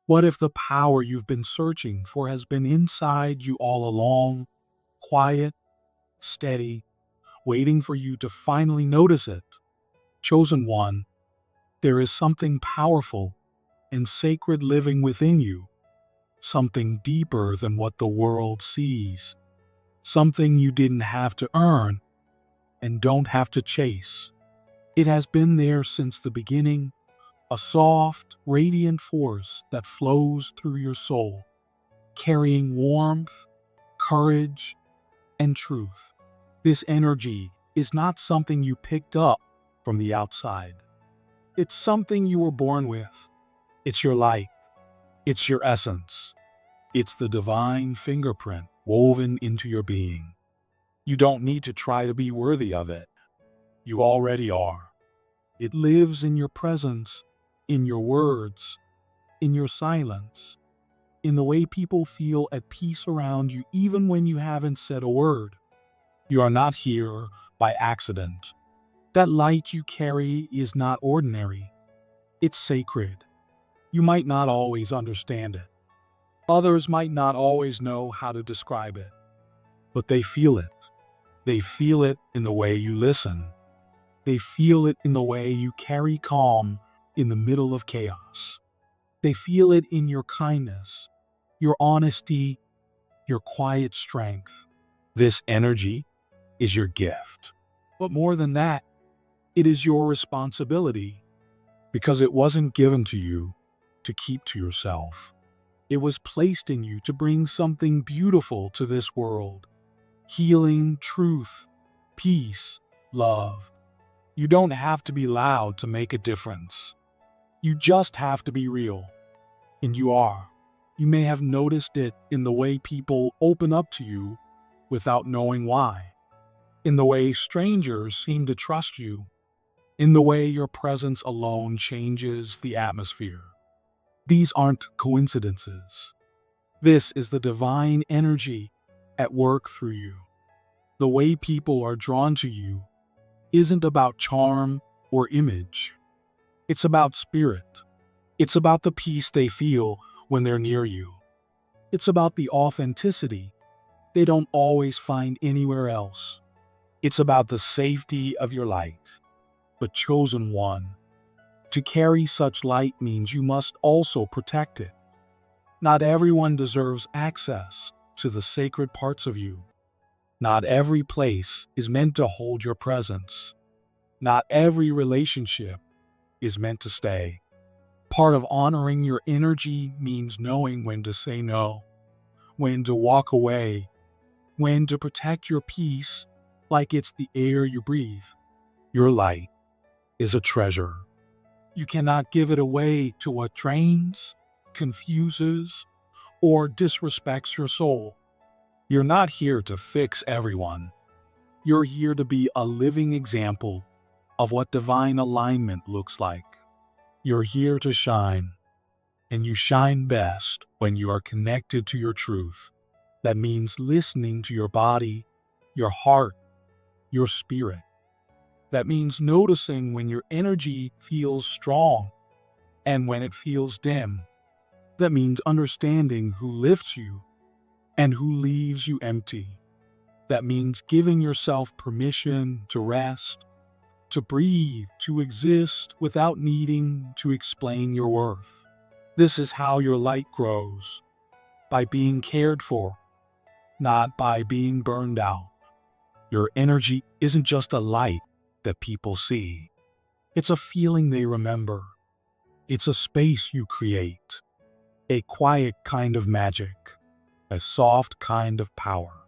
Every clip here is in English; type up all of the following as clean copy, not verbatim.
What if the power you've been searching for has been inside you all along, quiet, steady, waiting for you to finally notice it? Chosen one, there is something powerful and sacred living within you, something deeper than what the world sees, something you didn't have to earn and don't have to chase. It has been there since the beginning, a soft, radiant force that flows through your soul, carrying warmth, courage, and truth. This energy is not something you picked up from the outside. It's something you were born with. It's your light. It's your essence. It's the divine fingerprint woven into your being. You don't need to try to be worthy of it. You already are. It lives in your presence, in your words, in your silence, in the way people feel at peace around you even when you haven't said a word. You are not here by accident. That light you carry is not ordinary. It's sacred. You might not always understand it. Others might not always know how to describe it, but they feel it. They feel it in the way you listen. They feel it in the way you carry calm in the middle of chaos. They feel it in your kindness, your honesty, your quiet strength. This energy is your gift. But more than that, it is your responsibility, because it wasn't given to you to keep to yourself. It was placed in you to bring something beautiful to this world: healing, truth, peace, love. You don't have to be loud to make a difference. You just have to be real. And you are. You may have noticed it in the way people open up to you without knowing why, in the way strangers seem to trust you, in the way your presence alone changes the atmosphere. These aren't coincidences. This is the divine energy at work through you. The way people are drawn to you isn't about charm or image. It's about spirit. It's about the peace they feel when they're near you. It's about the authenticity they don't always find anywhere else. It's about the safety of your light. But chosen one, to carry such light means you must also protect it. Not everyone deserves access to the sacred parts of you. Not every place is meant to hold your presence. Not every relationship is meant to stay. Part of honoring your energy means knowing when to say no, when to walk away, when to protect your peace like it's the air you breathe. Your light is a treasure. You cannot give it away to what drains, confuses, or disrespects your soul. You're not here to fix everyone. You're here to be a living example of what divine alignment looks like. You're here to shine, and you shine best when you are connected to your truth. That means listening to your body, your heart, your spirit. That means noticing when your energy feels strong and when it feels dim. That means understanding who lifts you and who leaves you empty. That means giving yourself permission to rest, to breathe, to exist without needing to explain your worth. This is how your light grows, by being cared for, not by being burned out. Your energy isn't just a light that people see. It's a feeling they remember. It's a space you create, a quiet kind of magic, a soft kind of power.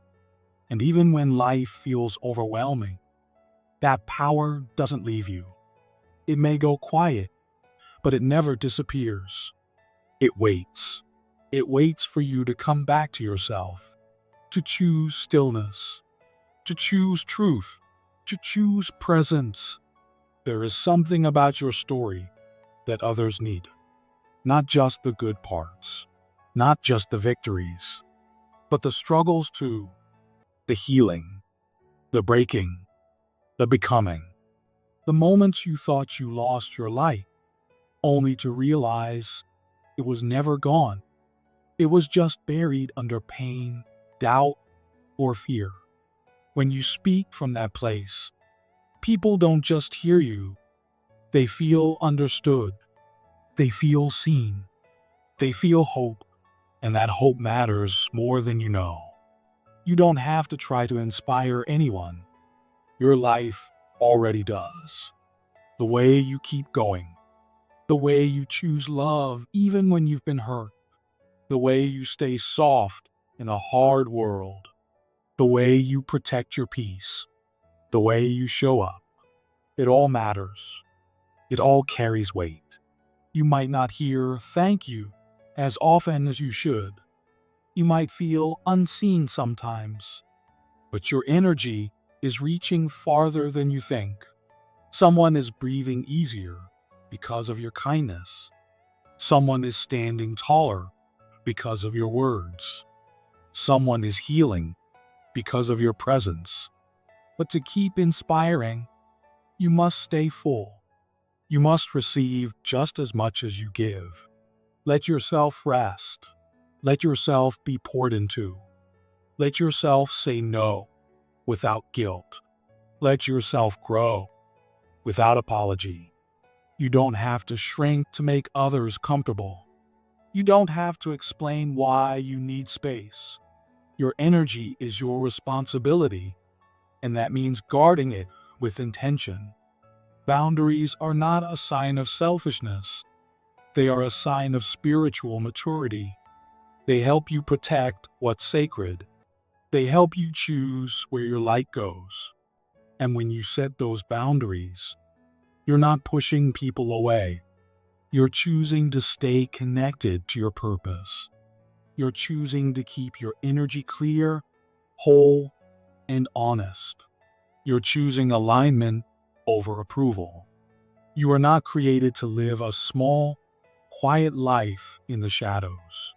And even when life feels overwhelming, that power doesn't leave you. It may go quiet, but it never disappears. It waits. It waits for you to come back to yourself, to choose stillness, to choose truth, to choose presence. There is something about your story that others need. Not just the good parts, not just the victories, but the struggles too, the healing, the breaking, the becoming. The moments you thought you lost your light, only to realize It was never gone. It was just buried under pain, doubt, or fear. When you speak from that place, people don't just hear you, they feel understood. They feel seen. They feel hope, and that hope matters more than you know. You don't have to try to inspire anyone. Your life already does. The way you keep going, the way you choose love even when you've been hurt, the way you stay soft in a hard world, the way you protect your peace, the way you show up. It all matters. It all carries weight. You might not hear thank you as often as you should. You might feel unseen sometimes, but your energy is reaching farther than you think. Someone is breathing easier because of your kindness. Someone is standing taller because of your words. Someone is healing because of your presence. But to keep inspiring, you must stay full. You must receive just as much as you give. Let yourself rest. Let yourself be poured into. Let yourself say no without guilt. Let yourself grow without apology. You don't have to shrink to make others comfortable. You don't have to explain why you need space. Your energy is your responsibility, and that means guarding it with intention. Boundaries are not a sign of selfishness. They are a sign of spiritual maturity. They help you protect what's sacred. They help you choose where your light goes. And when you set those boundaries, you're not pushing people away. You're choosing to stay connected to your purpose. You're choosing to keep your energy clear, whole, and honest. You're choosing alignment over approval. You are not created to live a small, quiet life in the shadows.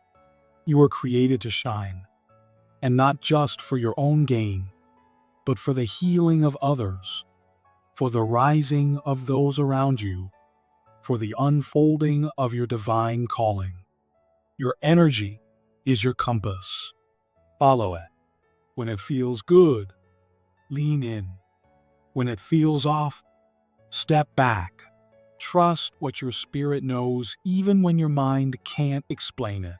You are created to shine, and not just for your own gain, but for the healing of others, for the rising of those around you, for the unfolding of your divine calling. Your energy is your compass. Follow it. When it feels good, lean in. When it feels off, step back. Trust what your spirit knows even when your mind can't explain it.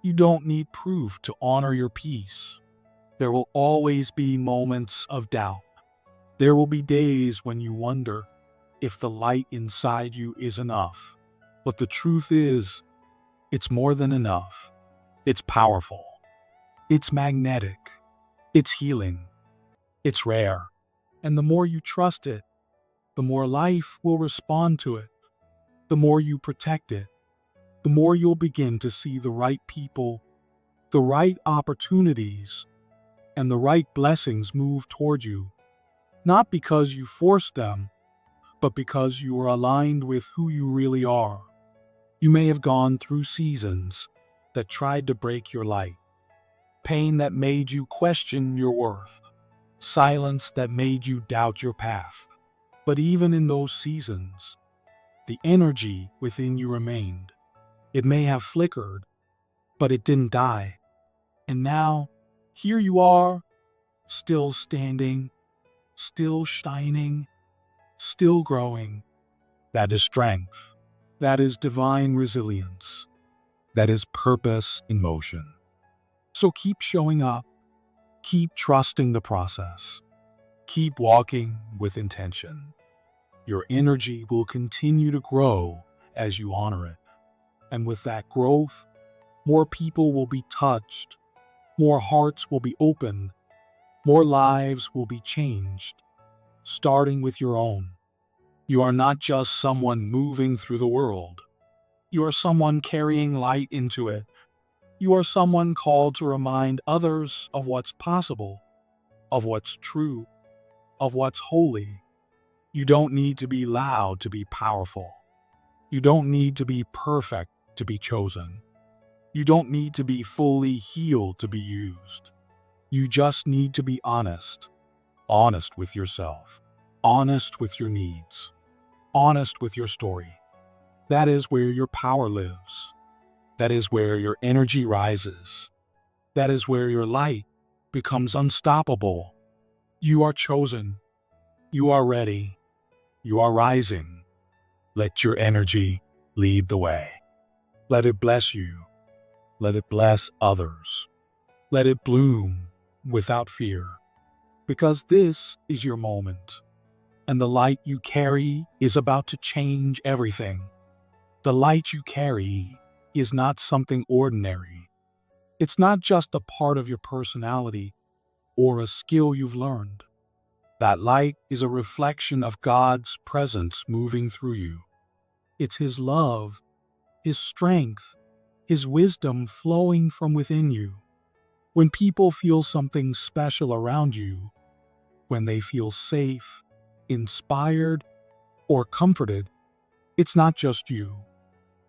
You don't need proof to honor your peace. There will always be moments of doubt. There will be days when you wonder if the light inside you is enough. But the truth is, it's more than enough. It's powerful. It's magnetic. It's healing. It's rare. And the more you trust it, the more life will respond to it. The more you protect it, the more you'll begin to see the right people, the right opportunities, and the right blessings move toward you. Not because you forced them, but because you are aligned with who you really are. You may have gone through seasons that tried to break your light, pain that made you question your worth, silence that made you doubt your path. But even in those seasons, the energy within you remained. It may have flickered, but it didn't die. And now, here you are, still standing, still shining, still growing. That is strength. That is divine resilience. That is purpose in motion. So keep showing up. Keep trusting the process. Keep walking with intention. Your energy will continue to grow as you honor it. And with that growth, more people will be touched, more hearts will be opened, more lives will be changed, starting with your own. You are not just someone moving through the world. You are someone carrying light into it. You are someone called to remind others of what's possible, of what's true, of what's holy. You don't need to be loud to be powerful. You don't need to be perfect to be chosen. You don't need to be fully healed to be used. You just need to be honest. Honest with yourself. Honest with your needs. Honest with your story. That is where your power lives. That is where your energy rises. That is where your light becomes unstoppable. You are chosen. You are ready. You are rising. Let your energy lead the way. Let it bless you. Let it bless others. Let it bloom without fear. Because this is your moment. And the light you carry is about to change everything. The light you carry is not something ordinary. It's not just a part of your personality or a skill you've learned. That light is a reflection of God's presence moving through you. It's His love, His strength, His wisdom flowing from within you. When people feel something special around you, when they feel safe, inspired, or comforted, it's not just you.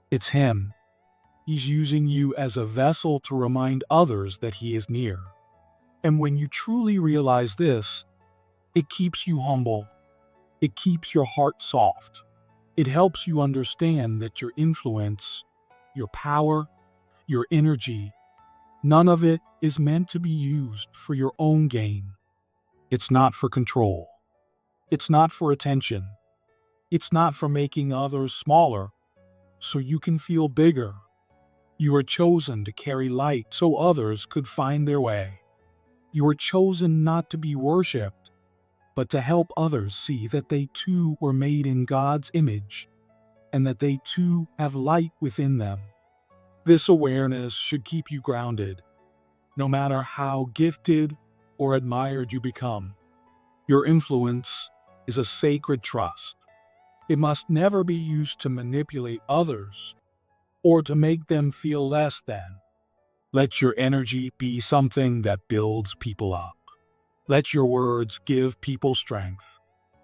It's Him. He's using you as a vessel to remind others that He is near. And when you truly realize this, it keeps you humble. It keeps your heart soft. It helps you understand that your influence, your power, your energy, none of it is meant to be used for your own gain. It's not for control. It's not for attention. It's not for making others smaller so you can feel bigger. You are chosen to carry light so others could find their way. You are chosen not to be worshipped, but to help others see that they too were made in God's image and that they too have light within them. This awareness should keep you grounded, no matter how gifted or admired you become. Your influence is a sacred trust. It must never be used to manipulate others or to make them feel less than. Let your energy be something that builds people up. Let your words give people strength.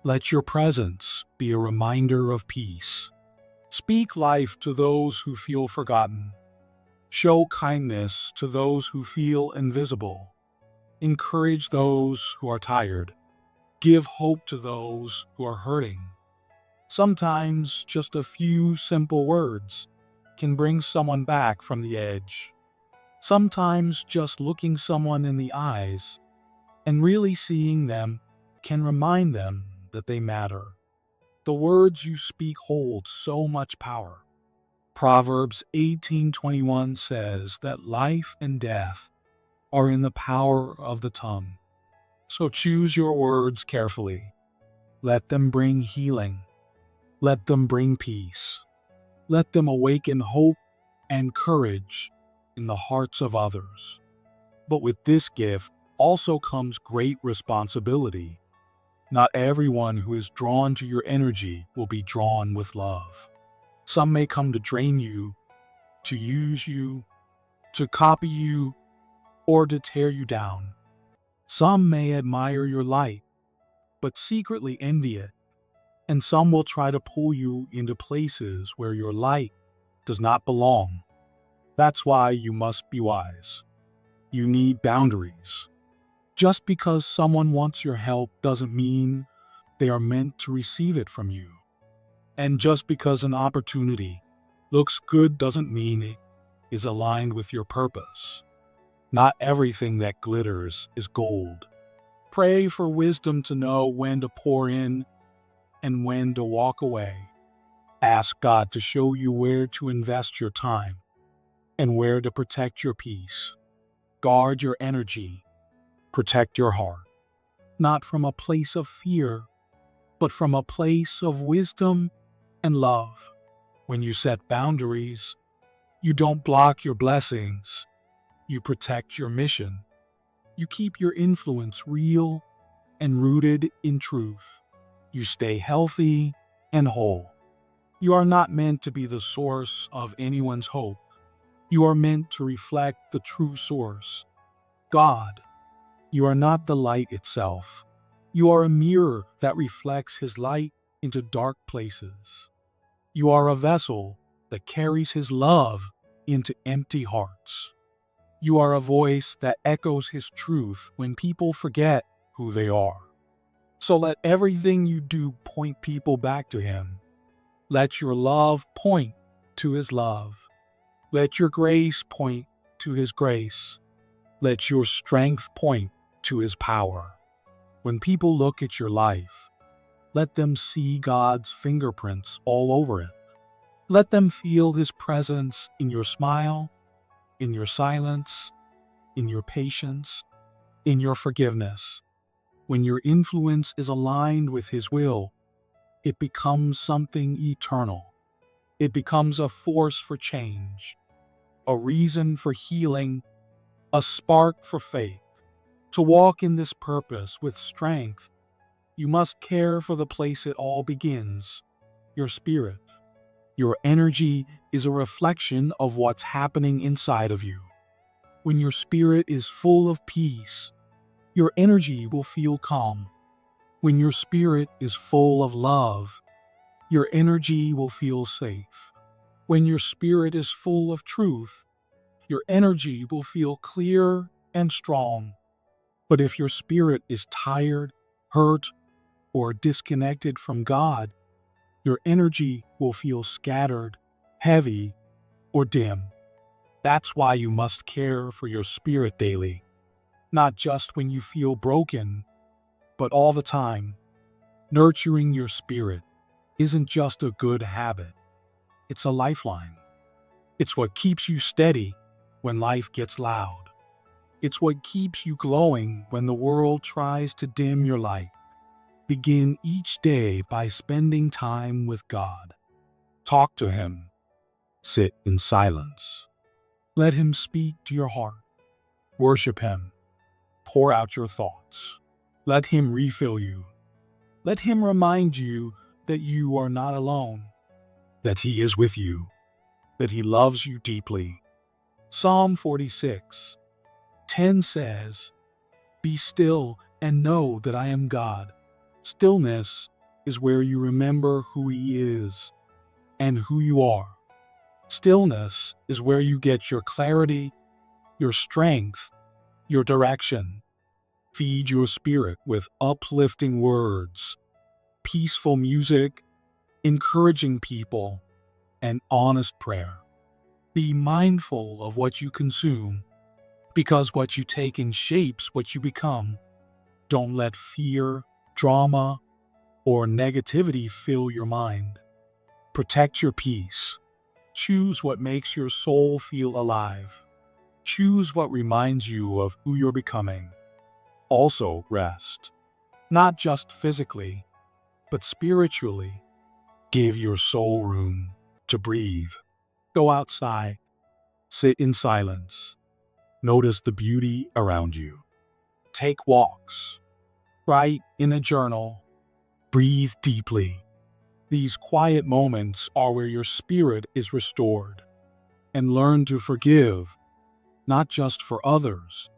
Let your presence be a reminder of peace. Speak life to those who feel forgotten. Show kindness to those who feel invisible. Encourage those who are tired. Give hope to those who are hurting. Sometimes just a few simple words can bring someone back from the edge. Sometimes just looking someone in the eyes and really seeing them can remind them that they matter. The words you speak hold so much power. Proverbs 18:21 says that life and death are in the power of the tongue. So choose your words carefully. Let them bring healing. Let them bring peace. Let them awaken hope and courage in the hearts of others. But with this gift also comes great responsibility. Not everyone who is drawn to your energy will be drawn with love. Some may come to drain you, to use you, to copy you, or to tear you down. Some may admire your light, but secretly envy it. And some will try to pull you into places where your light does not belong. That's why you must be wise. You need boundaries. Just because someone wants your help doesn't mean they are meant to receive it from you. And just because an opportunity looks good doesn't mean it is aligned with your purpose. Not everything that glitters is gold. Pray for wisdom to know when to pour in and when to walk away. Ask God to show you where to invest your time and where to protect your peace. Guard your energy. Protect your heart. Not from a place of fear, but from a place of wisdom and love. When you set boundaries, you don't block your blessings. You protect your mission. You keep your influence real and rooted in truth. You stay healthy and whole. You are not meant to be the source of anyone's hope. You are meant to reflect the true source, God. You are not the light itself. You are a mirror that reflects His light into dark places. You are a vessel that carries His love into empty hearts. You are a voice that echoes His truth when people forget who they are. So let everything you do point people back to Him. Let your love point to His love. Let your grace point to His grace. Let your strength point to His power. When people look at your life, let them see God's fingerprints all over it. Let them feel His presence in your smile, in your silence, in your patience, in your forgiveness. When your influence is aligned with His will, it becomes something eternal. It becomes a force for change, a reason for healing, a spark for faith. To walk in this purpose with strength, you must care for the place it all begins, your spirit. Your energy is a reflection of what's happening inside of you. When your spirit is full of peace, your energy will feel calm. When your spirit is full of love, your energy will feel safe. When your spirit is full of truth, your energy will feel clear and strong. But if your spirit is tired, hurt, or disconnected from God, your energy will feel scattered, heavy, or dim. That's why you must care for your spirit daily, not just when you feel broken, but all the time. Nurturing your spirit isn't just a good habit, it's a lifeline. It's what keeps you steady when life gets loud. It's what keeps you glowing when the world tries to dim your light. Begin each day by spending time with God. Talk to Him. Sit in silence. Let Him speak to your heart. Worship Him. Pour out your thoughts. Let Him refill you. Let Him remind you that you are not alone, that He is with you, that He loves you deeply. Psalm 46:10 says, "Be still and know that I am God." Stillness is where you remember who He is and who you are. Stillness is where you get your clarity, your strength, your direction. Feed your spirit with uplifting words, peaceful music, encouraging people, and honest prayer. Be mindful of what you consume, because what you take in shapes what you become. Don't let fear, drama, or negativity fill your mind. Protect your peace. Choose what makes your soul feel alive. Choose what reminds you of who you're becoming. Also, rest. Not just physically, but spiritually. Give your soul room to breathe. Go outside. Sit in silence. Notice the beauty around you. Take walks. Write in a journal. Breathe deeply. These quiet moments are where your spirit is restored. And learn to forgive, not just for others,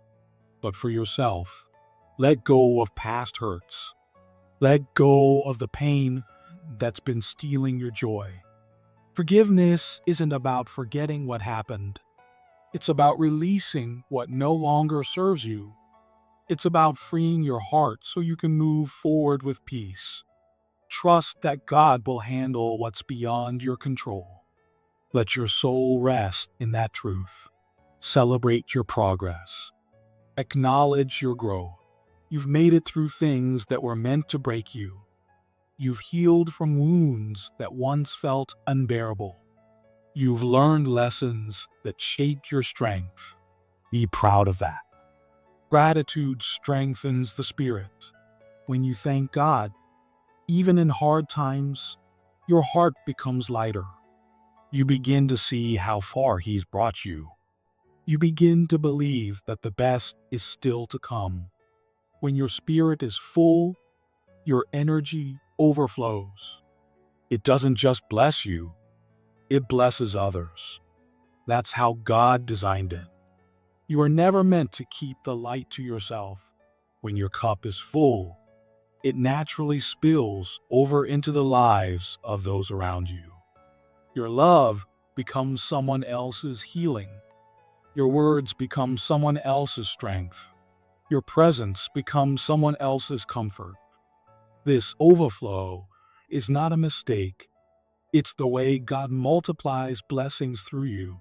but for yourself. Let go of past hurts. Let go of the pain that's been stealing your joy. Forgiveness isn't about forgetting what happened. It's about releasing what no longer serves you. It's about freeing your heart so you can move forward with peace. Trust that God will handle what's beyond your control. Let your soul rest in that truth. Celebrate your progress. Acknowledge your growth. You've made it through things that were meant to break you. You've healed from wounds that once felt unbearable. You've learned lessons that shaped your strength. Be proud of that. Gratitude strengthens the spirit. When you thank God, even in hard times, your heart becomes lighter. You begin to see how far He's brought you. You begin to believe that the best is still to come. When your spirit is full, your energy overflows. It doesn't just bless you, it blesses others. That's how God designed it. You are never meant to keep the light to yourself. When your cup is full, it naturally spills over into the lives of those around you. Your love becomes someone else's healing. Your words become someone else's strength. Your presence becomes someone else's comfort. This overflow is not a mistake. It's the way God multiplies blessings through you.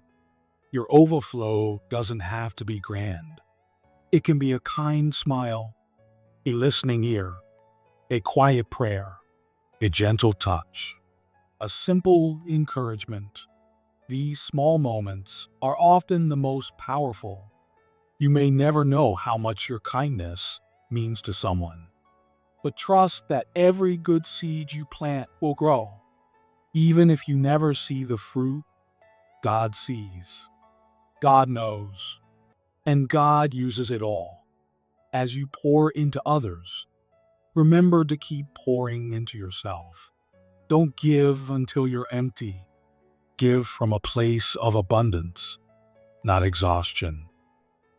Your overflow doesn't have to be grand. It can be a kind smile, a listening ear, a quiet prayer, a gentle touch, a simple encouragement. These small moments are often the most powerful. You may never know how much your kindness means to someone, but trust that every good seed you plant will grow. Even if you never see the fruit, God sees, God knows, and God uses it all. As you pour into others, remember to keep pouring into yourself. Don't give until you're empty. Give from a place of abundance, not exhaustion.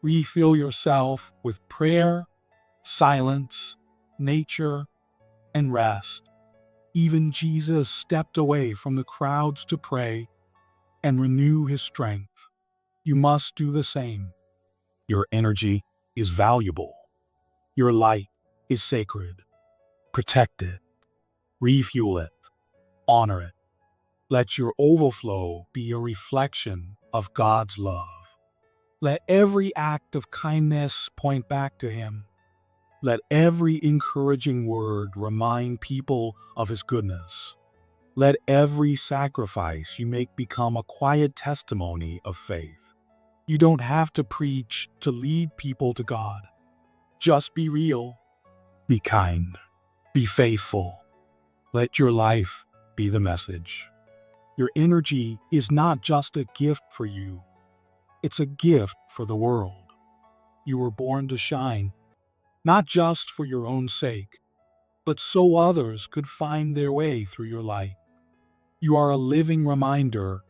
Refill yourself with prayer, silence, nature, and rest. Even Jesus stepped away from the crowds to pray and renew his strength. You must do the same. Your energy is valuable. Your light is sacred. Protect it. Refuel it. Honor it. Let your overflow be a reflection of God's love. Let every act of kindness point back to Him. Let every encouraging word remind people of His goodness. Let every sacrifice you make become a quiet testimony of faith. You don't have to preach to lead people to God. Just be real. Be kind. Be faithful. Let your life be the message. Your energy is not just a gift for you. It's a gift for the world. You were born to shine, not just for your own sake, but so others could find their way through your light. You are a living reminder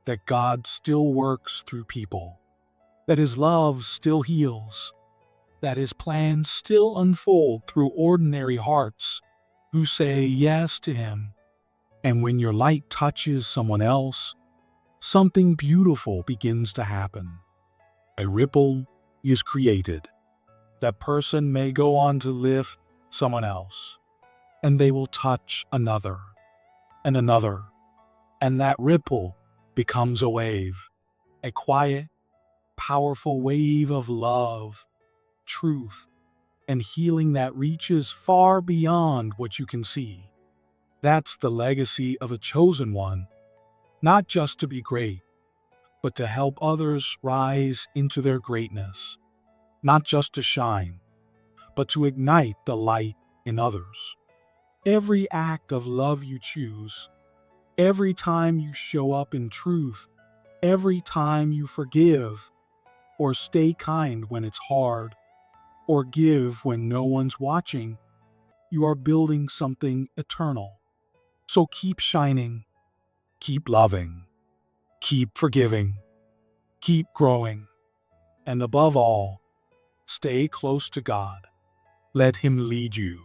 that God still works through people, that His love still heals, that His plans still unfold through ordinary hearts who say yes to Him. And when your light touches someone else, something beautiful begins to happen. A ripple is created. That person may go on to lift someone else, and they will touch another, and another, and that ripple becomes a wave, a quiet, powerful wave of love, truth, and healing that reaches far beyond what you can see. That's the legacy of a chosen one, not just to be great, but to help others rise into their greatness, not just to shine, but to ignite the light in others. Every act of love you choose, every time you show up in truth, every time you forgive, or stay kind when it's hard, or give when no one's watching, you are building something eternal. So keep shining, keep loving, keep forgiving, keep growing, and above all, stay close to God. Let Him lead you.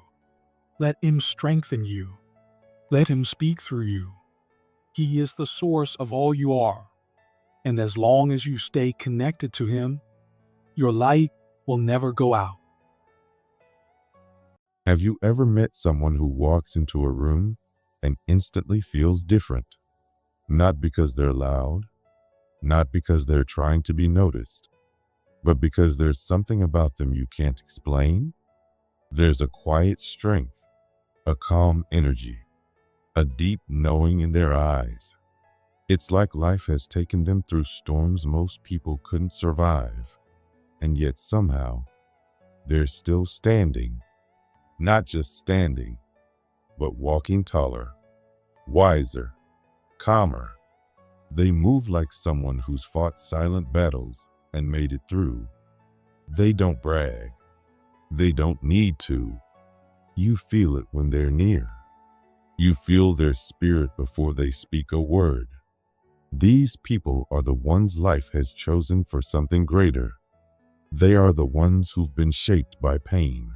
Let Him strengthen you. Let Him speak through you. He is the source of all you are. And as long as you stay connected to Him, your light will never go out. Have you ever met someone who walks into a room and instantly feels different? Not because they're loud, not because they're trying to be noticed, but because there's something about them you can't explain? There's a quiet strength, a calm energy, a deep knowing in their eyes. It's like life has taken them through storms most people couldn't survive, and yet somehow they're still standing. Not just standing, but walking taller, wiser, calmer. They move like someone who's fought silent battles and made it through. They don't brag. They don't need to. You feel it when they're near. You feel their spirit before they speak a word. These people are the ones life has chosen for something greater. They are the ones who've been shaped by pain,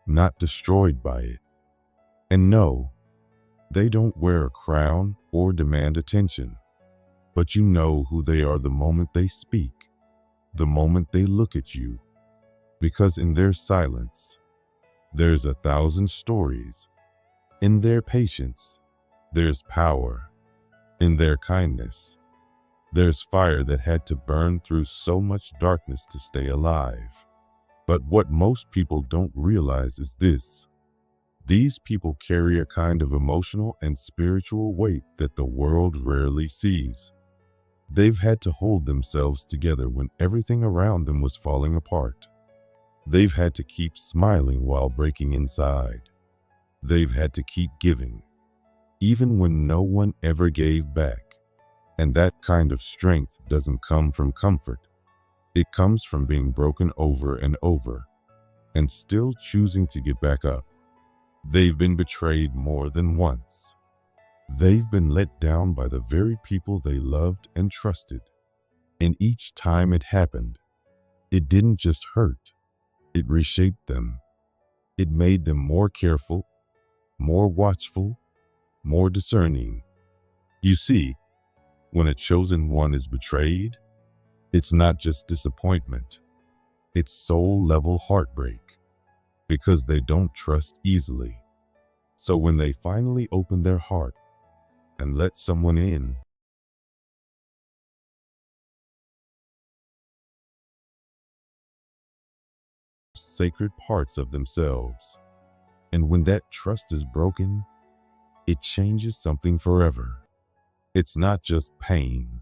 not destroyed by it. And no, they don't wear a crown or demand attention, but you know who they are the moment they speak, the moment they look at you, because in their silence, there's 1,000 stories. In their patience, there's power. In their kindness, There's fire that had to burn through so much darkness to stay alive. But what most people don't realize is this. These people carry a kind of emotional and spiritual weight that the world rarely sees. They've had to hold themselves together when everything around them was falling apart. They've had to keep smiling while breaking inside. They've had to keep giving, even when no one ever gave back. And that kind of strength doesn't come from comfort. It comes from being broken over and over, and still choosing to get back up. They've been betrayed more than once. They've been let down by the very people they loved and trusted. And each time it happened, it didn't just hurt. It reshaped them. It made them more careful, more watchful, more discerning. You see, when a chosen one is betrayed, it's not just disappointment. It's soul-level heartbreak, because they don't trust easily. So when they finally open their heart and let someone in, sacred parts of themselves, and when that trust is broken, it changes something forever. It's not just pain.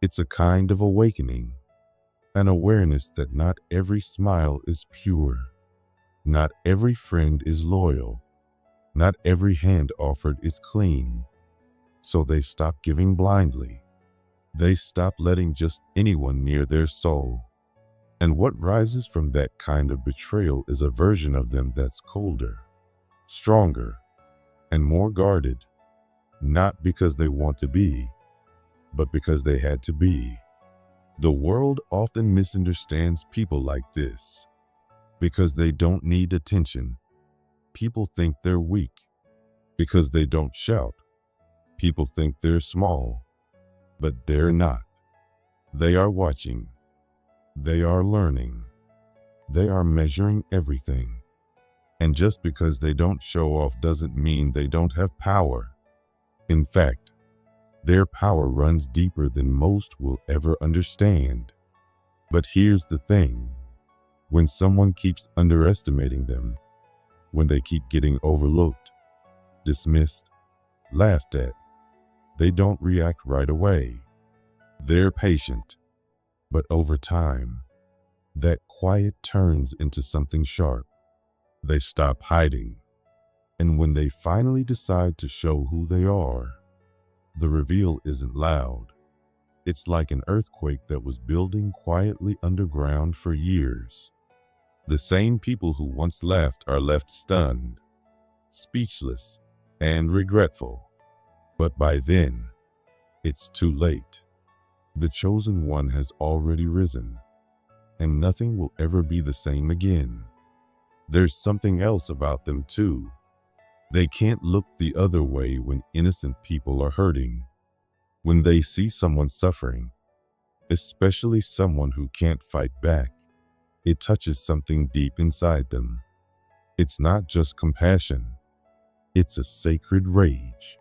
It's a kind of awakening, an awareness that not every smile is pure, not every friend is loyal, not every hand offered is clean. So they stop giving blindly. They stop letting just anyone near their soul. And what rises from that kind of betrayal is a version of them that's colder, stronger, and more guarded. Not because they want to be, but because they had to be. The world often misunderstands people like this. Because they don't need attention, people think they're weak. Because they don't shout, people think they're small. But they're not. They are watching. They are learning. They are measuring everything. And just because they don't show off doesn't mean they don't have power. In fact, their power runs deeper than most will ever understand. But here's the thing. When someone keeps underestimating them, when they keep getting overlooked, dismissed, laughed at, they don't react right away. They're patient. But over time, that quiet turns into something sharp. They stop hiding. And when they finally decide to show who they are, the reveal isn't loud. It's like an earthquake that was building quietly underground for years. The same people who once laughed are left stunned, speechless, and regretful. But by then, it's too late. The chosen one has already risen, and nothing will ever be the same again. There's something else about them too. They can't look the other way when innocent people are hurting. When they see someone suffering, especially someone who can't fight back, it touches something deep inside them. It's not just compassion. It's a sacred rage.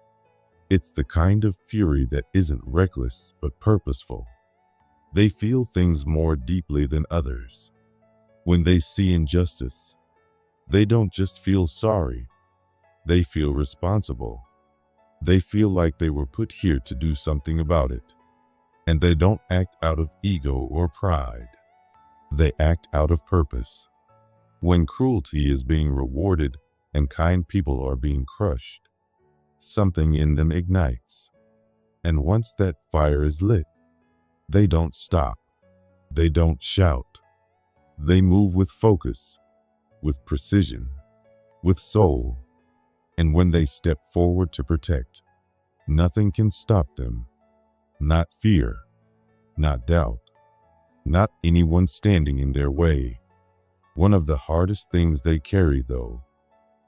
It's the kind of fury that isn't reckless but purposeful. They feel things more deeply than others. When they see injustice, they don't just feel sorry. They feel responsible. They feel like they were put here to do something about it. And they don't act out of ego or pride. They act out of purpose. When cruelty is being rewarded and kind people are being crushed, something in them ignites. And once that fire is lit, they don't stop. They don't shout. They move with focus, with precision, with soul. And when they step forward to protect, nothing can stop them. Not fear, not doubt, not anyone standing in their way. One of the hardest things they carry, though,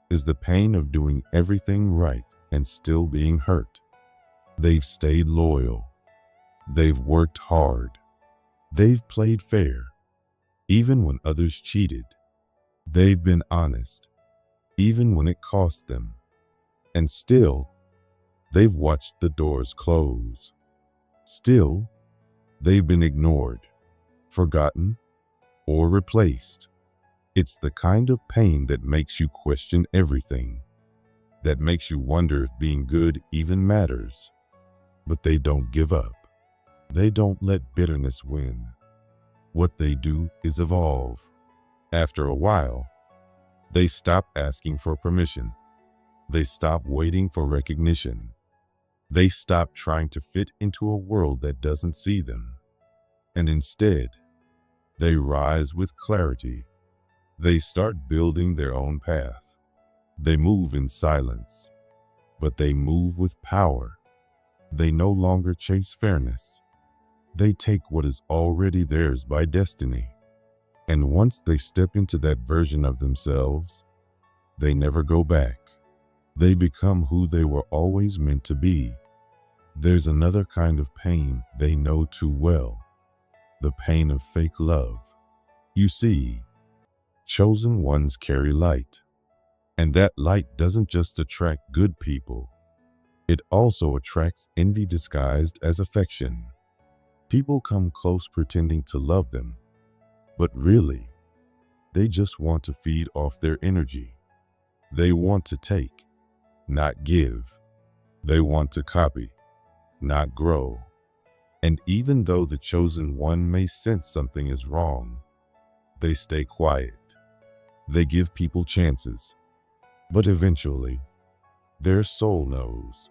is the pain of doing everything right and still being hurt. They've stayed loyal. They've worked hard. They've played fair, even when others cheated. They've been honest, even when it cost them. And still, they've watched the doors close. Still, They've been ignored, forgotten, or replaced. It's the kind of pain that makes you question everything, that makes you wonder if being good even matters. But they don't give up. They don't let bitterness win. What they do is evolve. After a while, they stop asking for permission. They stop waiting for recognition. They stop trying to fit into a world that doesn't see them. And instead, they rise with clarity. They start building their own path. They move in silence, but they move with power. They no longer chase fairness. They take what is already theirs by destiny. And once they step into that version of themselves, they never go back. They become who they were always meant to be. There's another kind of pain they know too well, the pain of fake love. You see, chosen ones carry light, and that light doesn't just attract good people. It also attracts envy disguised as affection. People come close pretending to love them, but really, they just want to feed off their energy. They want to take, not give. They want to copy, not grow. And even though the chosen one may sense something is wrong, they stay quiet. They give people chances, but eventually, their soul knows.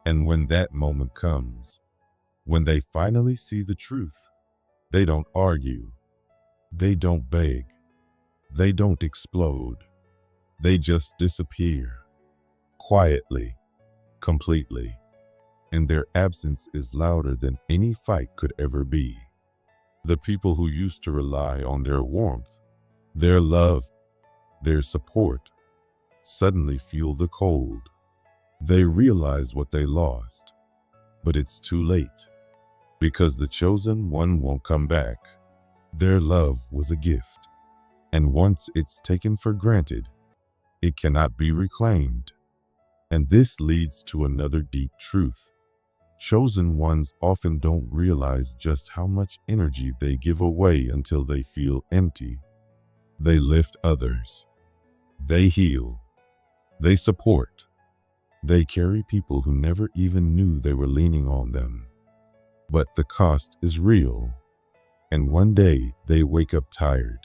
And when that moment comes, when they finally see the truth, they don't argue. They don't beg. They don't explode. They just disappear. Quietly, completely. And their absence is louder than any fight could ever be. The people who used to rely on their warmth, their love, their support, suddenly feel the cold. They realize what they lost, but it's too late, because the chosen one won't come back. Their love was a gift, and once it's taken for granted, it cannot be reclaimed. And this leads to another deep truth. Chosen ones often don't realize just how much energy they give away until they feel empty. They lift others. They heal. They support. They carry people who never even knew they were leaning on them. But the cost is real. And one day they wake up tired,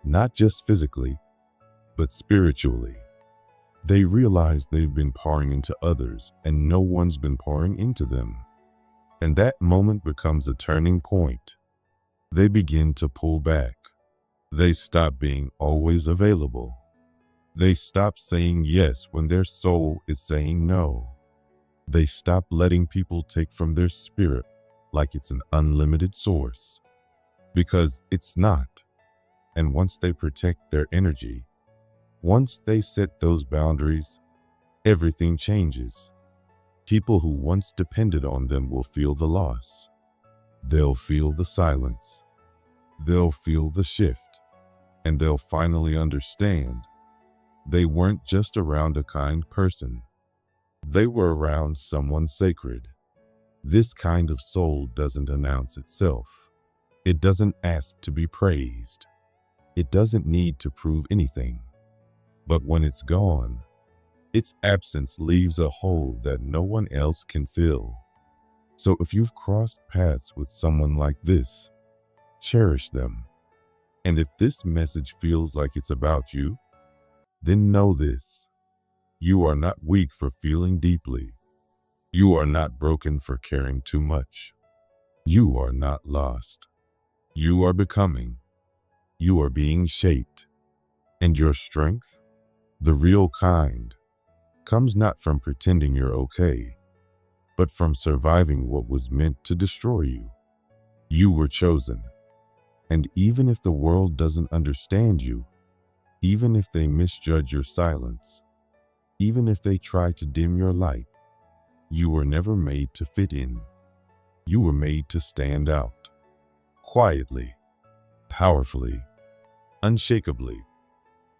not just physically, but spiritually. They realize they've been pouring into others and no one's been pouring into them. And that moment becomes a turning point. They begin to pull back. They stop being always available. They stop saying yes when their soul is saying no. They stop letting people take from their spirit like it's an unlimited source. Because it's not. And once they protect their energy, once they set those boundaries, everything changes. People who once depended on them will feel the loss. They'll feel the silence. They'll feel the shift. And they'll finally understand they weren't just around a kind person. They were around someone sacred. This kind of soul doesn't announce itself. It doesn't ask to be praised. It doesn't need to prove anything. But when it's gone, its absence leaves a hole that no one else can fill. So if you've crossed paths with someone like this, cherish them. And if this message feels like it's about you, then know this. You are not weak for feeling deeply. You are not broken for caring too much. You are not lost. You are becoming. You are being shaped. And your strength, the real kind, comes not from pretending you're okay, but from surviving what was meant to destroy you. You were chosen. And even if the world doesn't understand you, even if they misjudge your silence, even if they try to dim your light, you were never made to fit in. You were made to stand out. Quietly, powerfully, unshakably.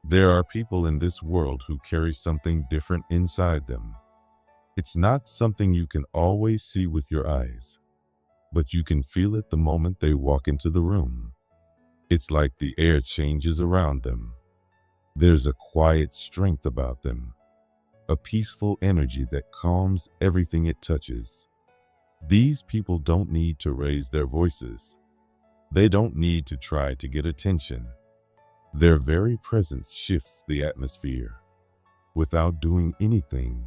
There are people in this world who carry something different inside them. It's not something you can always see with your eyes, but you can feel it the moment they walk into the room. It's like the air changes around them. There's a quiet strength about them, a peaceful energy that calms everything it touches. These people don't need to raise their voices. They don't need to try to get attention. Their very presence shifts the atmosphere. Without doing anything,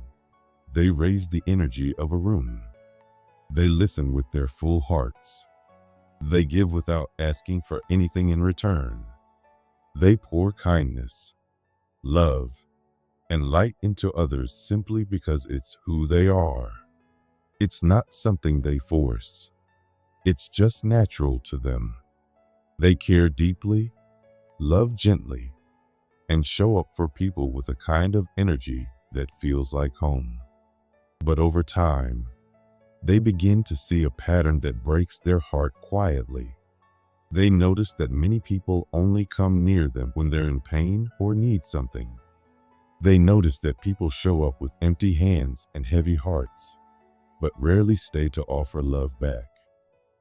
they raise the energy of a room. They listen with their full hearts. They give without asking for anything in return. They pour kindness, love, and light into others simply because it's who they are. It's not something they force. It's just natural to them. They care deeply, love gently, and show up for people with a kind of energy that feels like home. But over time, they begin to see a pattern that breaks their heart quietly. They notice that many people only come near them when they're in pain or need something. They notice that people show up with empty hands and heavy hearts, but rarely stay to offer love back.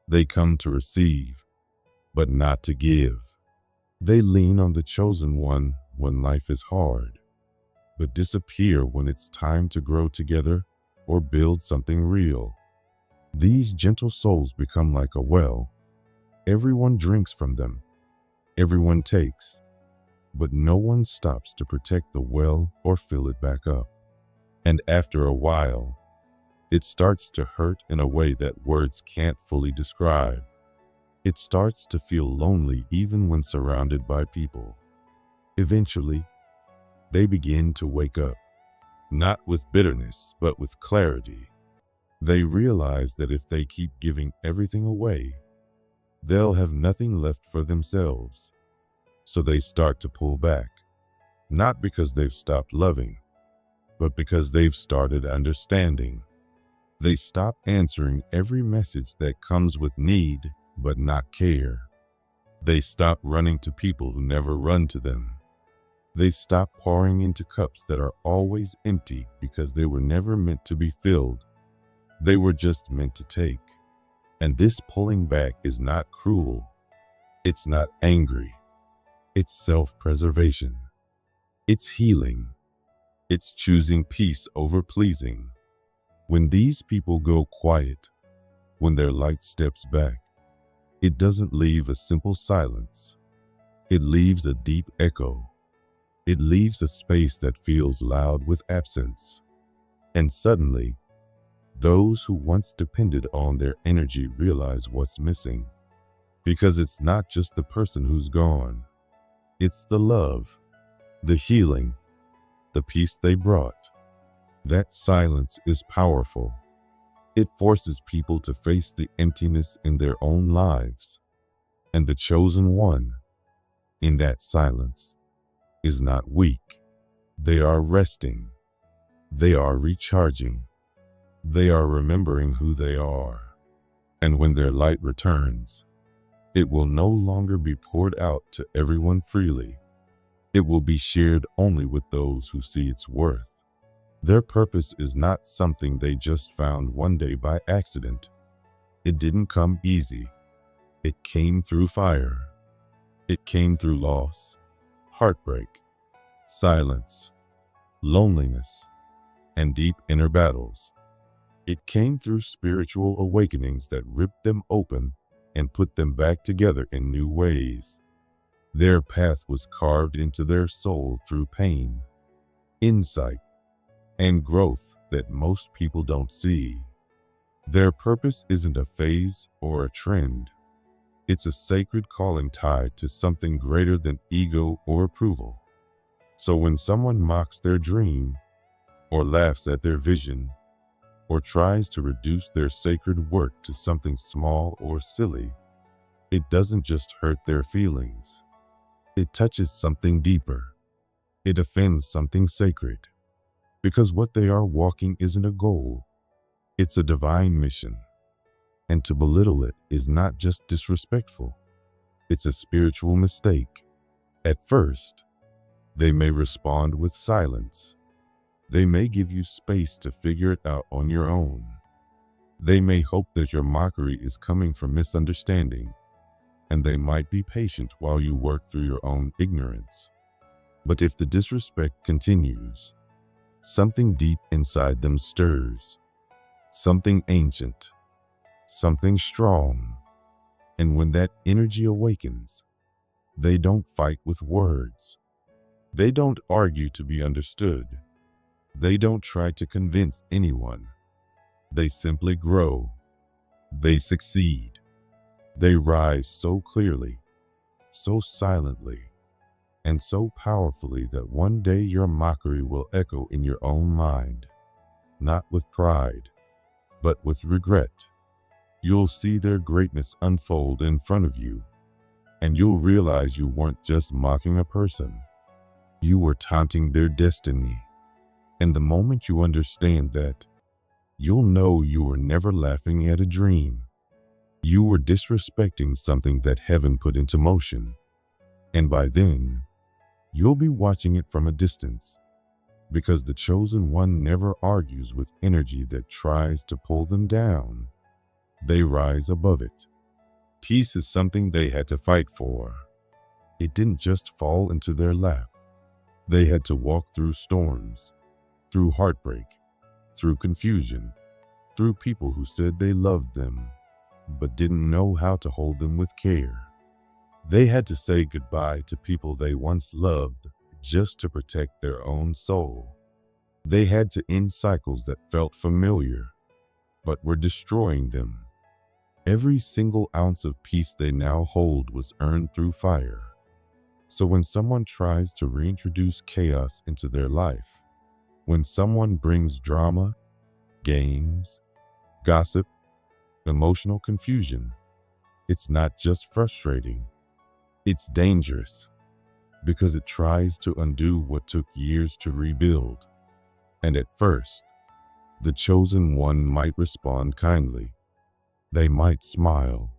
They come to receive, but not to give. They lean on the chosen one when life is hard, but disappear when it's time to grow together or build something real. These gentle souls become like a well. Everyone drinks from them. Everyone takes, but no one stops to protect the well or fill it back up. And after a while, it starts to hurt in a way that words can't fully describe. It starts to feel lonely even when surrounded by people. Eventually, they begin to wake up, not with bitterness, but with clarity. They realize that if they keep giving everything away, they'll have nothing left for themselves. So they start to pull back, not because they've stopped loving, but because they've started understanding. They stop answering every message that comes with need, but not care. They stop running to people who never run to them. They stop pouring into cups that are always empty because they were never meant to be filled. They were just meant to take. And this pulling back is not cruel. It's not angry. It's self-preservation. It's healing. It's choosing peace over pleasing. When these people go quiet, when their light steps back, it doesn't leave a simple silence. It leaves a deep echo. It leaves a space that feels loud with absence. And suddenly, those who once depended on their energy realize what's missing. Because it's not just the person who's gone. It's the love, the healing, the peace they brought. That silence is powerful. It forces people to face the emptiness in their own lives. And the chosen one, in that silence, is not weak. They are resting. They are recharging. They are remembering who they are. And when their light returns, it will no longer be poured out to everyone freely. It will be shared only with those who see its worth. Their purpose is not something they just found one day by accident. It didn't come easy. It came through fire. It came through loss, heartbreak, silence, loneliness, and deep inner battles. It came through spiritual awakenings that ripped them open and put them back together in new ways. Their path was carved into their soul through pain, insight, and growth that most people don't see. Their purpose isn't a phase or a trend. It's a sacred calling tied to something greater than ego or approval. So when someone mocks their dream, or laughs at their vision, or tries to reduce their sacred work to something small or silly, it doesn't just hurt their feelings. It touches something deeper. It offends something sacred. Because what they are walking isn't a goal. It's a divine mission. And to belittle it is not just disrespectful. It's a spiritual mistake. At first, they may respond with silence. They may give you space to figure it out on your own. They may hope that your mockery is coming from misunderstanding, and they might be patient while you work through your own ignorance. But if the disrespect continues, something deep inside them stirs, something ancient, something strong. And when that energy awakens, they don't fight with words. They don't argue to be understood. They don't try to convince anyone. They simply grow. They succeed. They rise so clearly, so silently, and so powerfully that one day your mockery will echo in your own mind, not with pride, but with regret. You'll see their greatness unfold in front of you, and you'll realize you weren't just mocking a person. You were taunting their destiny. And the moment you understand that, you'll know you were never laughing at a dream. You were disrespecting something that heaven put into motion. And by then, you'll be watching it from a distance, because the chosen one never argues with energy that tries to pull them down. They rise above it. Peace is something they had to fight for. It didn't just fall into their lap. They had to walk through storms, through heartbreak, through confusion, through people who said they loved them, but didn't know how to hold them with care. They had to say goodbye to people they once loved just to protect their own soul. They had to end cycles that felt familiar, but were destroying them. Every single ounce of peace they now hold was earned through fire. So when someone tries to reintroduce chaos into their life, when someone brings drama, games, gossip, emotional confusion, it's not just frustrating, it's dangerous, because it tries to undo what took years to rebuild. And at first, the chosen one might respond kindly. They might smile.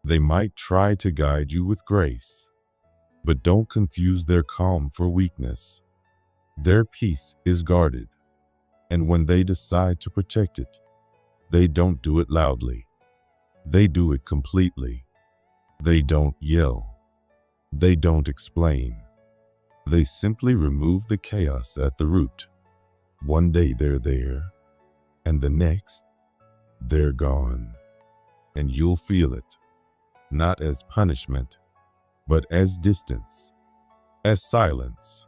They might try to guide you with grace. But don't confuse their calm for weakness. Their peace is guarded. And when they decide to protect it, they don't do it loudly. They do it completely. They don't yell. They don't explain. They simply remove the chaos at the root. One day they're there, and the next, they're gone. And you'll feel it, not as punishment, but as distance, as silence,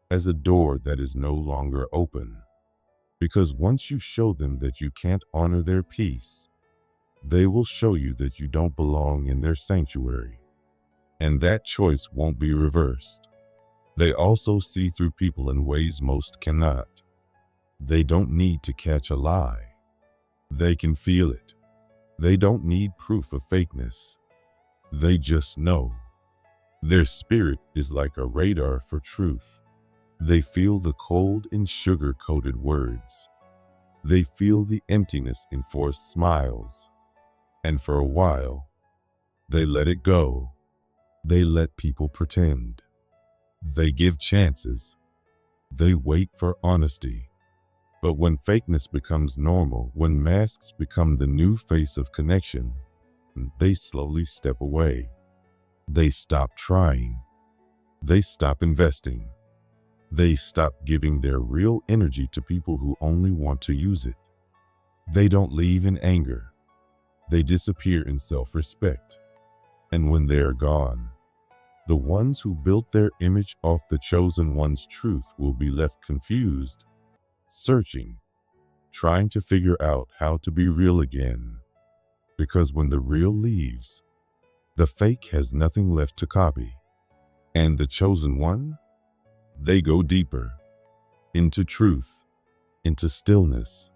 as a door that is no longer open. Because once you show them that you can't honor their peace, they will show you that you don't belong in their sanctuary. And that choice won't be reversed. They also see through people in ways most cannot. They don't need to catch a lie. They can feel it. They don't need proof of fakeness. They just know. Their spirit is like a radar for truth. They feel the cold in sugar-coated words. They feel the emptiness in forced smiles. And for a while, they let it go. They let people pretend. They give chances. They wait for honesty. But when fakeness becomes normal, when masks become the new face of connection, they slowly step away. They stop trying. They stop investing. They stop giving their real energy to people who only want to use it. They don't leave in anger. They disappear in self-respect. And when they are gone, the ones who built their image off the chosen one's truth will be left confused, searching, trying to figure out how to be real again. Because when the real leaves, the fake has nothing left to copy. And the chosen one? They go deeper, into truth, into stillness,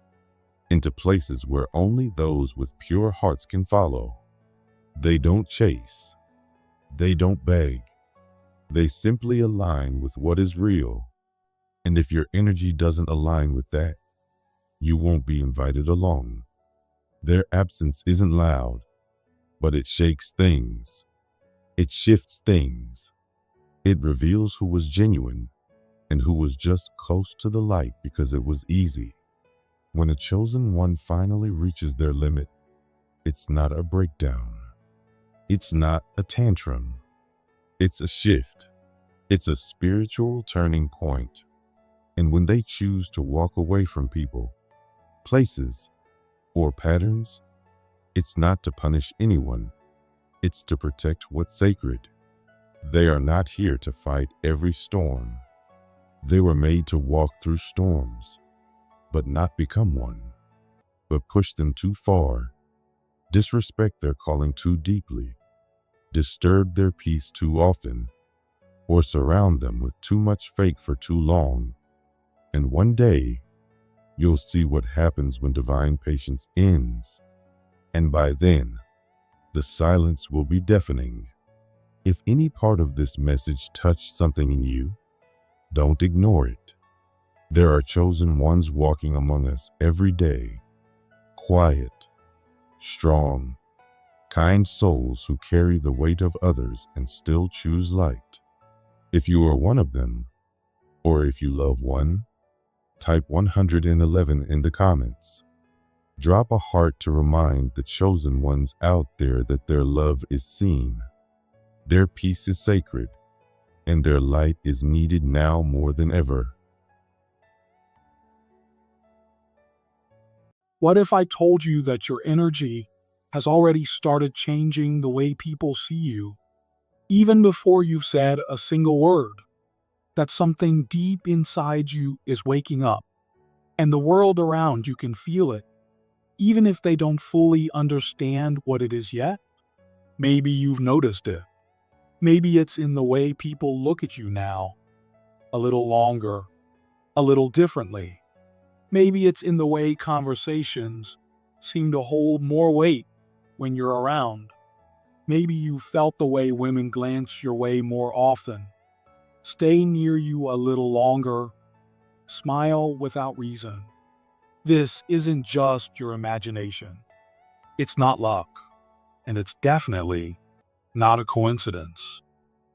into places where only those with pure hearts can follow. They don't chase. They don't beg. They simply align with what is real. And if your energy doesn't align with that, you won't be invited along. Their absence isn't loud, but it shakes things. It shifts things. It reveals who was genuine and who was just close to the light because it was easy. When a chosen one finally reaches their limit, it's not a breakdown. It's not a tantrum. It's a shift. It's a spiritual turning point. And when they choose to walk away from people, places, or patterns, it's not to punish anyone. It's to protect what's sacred. They are not here to fight every storm. They were made to walk through storms, but not become one, but push them too far, disrespect their calling too deeply, disturb their peace too often, or surround them with too much fake for too long. And one day, you'll see what happens when divine patience ends. And by then, the silence will be deafening. If any part of this message touched something in you, don't ignore it. There are chosen ones walking among us every day, quiet, strong, kind souls who carry the weight of others and still choose light. If you are one of them, or if you love one, type 111 in the comments. Drop a heart to remind the chosen ones out there that their love is seen, their peace is sacred, and their light is needed now more than ever. What if I told you that your energy has already started changing the way people see you, even before you've said a single word? That something deep inside you is waking up, and the world around you can feel it, even if they don't fully understand what it is yet? Maybe you've noticed it. Maybe it's in the way people look at you now, a little longer, a little differently. Maybe it's in the way conversations seem to hold more weight when you're around. Maybe you felt the way women glance your way more often, stay near you a little longer, smile without reason. This isn't just your imagination. It's not luck, and it's definitely not a coincidence.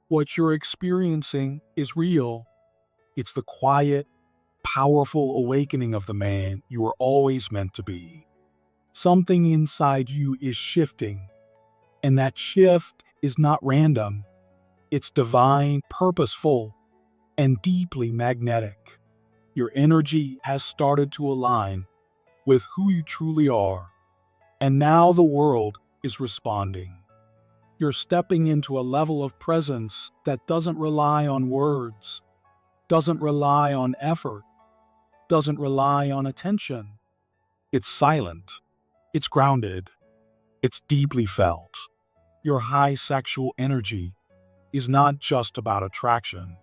What you're experiencing is real. It's the quiet, powerful awakening of the man you were always meant to be. Something inside you is shifting, and that shift is not random. It's divine, purposeful, and deeply magnetic. Your energy has started to align with who you truly are, and now the world is responding. You're stepping into a level of presence that doesn't rely on words, doesn't rely on effort, doesn't rely on attention. It's silent, it's grounded, it's deeply felt. Your high sexual energy is not just about attraction.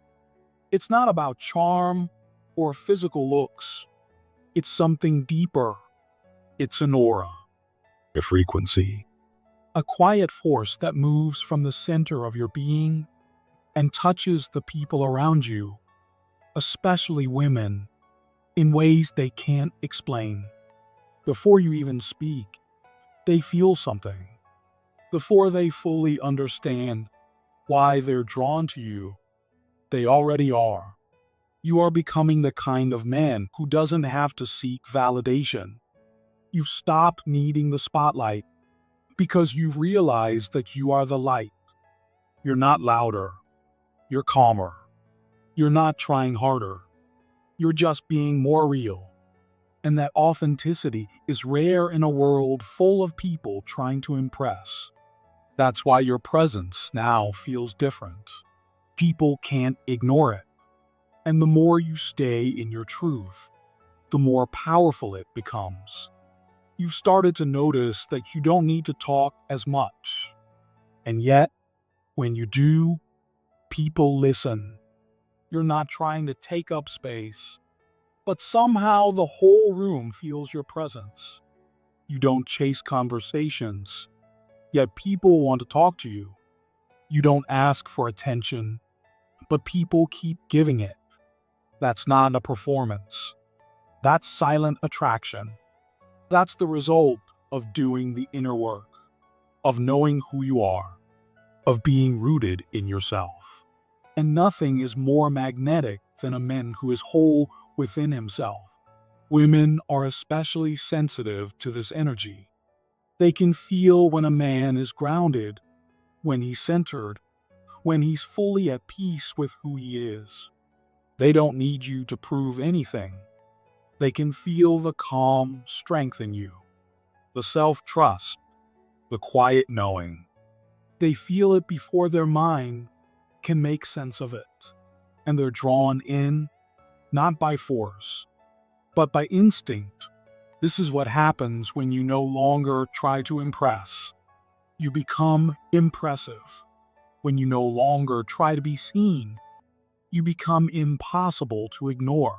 It's not about charm or physical looks. It's something deeper. It's an aura, a frequency, a quiet force that moves from the center of your being and touches the people around you, especially women, in ways they can't explain. Before you even speak, they feel something. Before they fully understand why they're drawn to you, they already are. You are becoming the kind of man who doesn't have to seek validation. You've stopped needing the spotlight because you've realized that you are the light. You're not louder. You're calmer. You're not trying harder. You're just being more real. And that authenticity is rare in a world full of people trying to impress. That's why your presence now feels different. People can't ignore it. And the more you stay in your truth, the more powerful it becomes. You've started to notice that you don't need to talk as much. And yet, when you do, people listen. You're not trying to take up space, but somehow the whole room feels your presence. You don't chase conversations, yet people want to talk to you. You don't ask for attention, but people keep giving it. That's not a performance. That's silent attraction. That's the result of doing the inner work, of knowing who you are, of being rooted in yourself. And nothing is more magnetic than a man who is whole within himself, Women are especially sensitive to this energy. They can feel when a man is grounded, when he's centered, when he's fully at peace with who he is. They don't need you to prove anything. They can feel the calm strength in you, the self-trust, the quiet knowing. They feel it before their mind can make sense of it. And they're drawn in, not by force, but by instinct. This is what happens when you no longer try to impress. You become impressive. When you no longer try to be seen, you become impossible to ignore.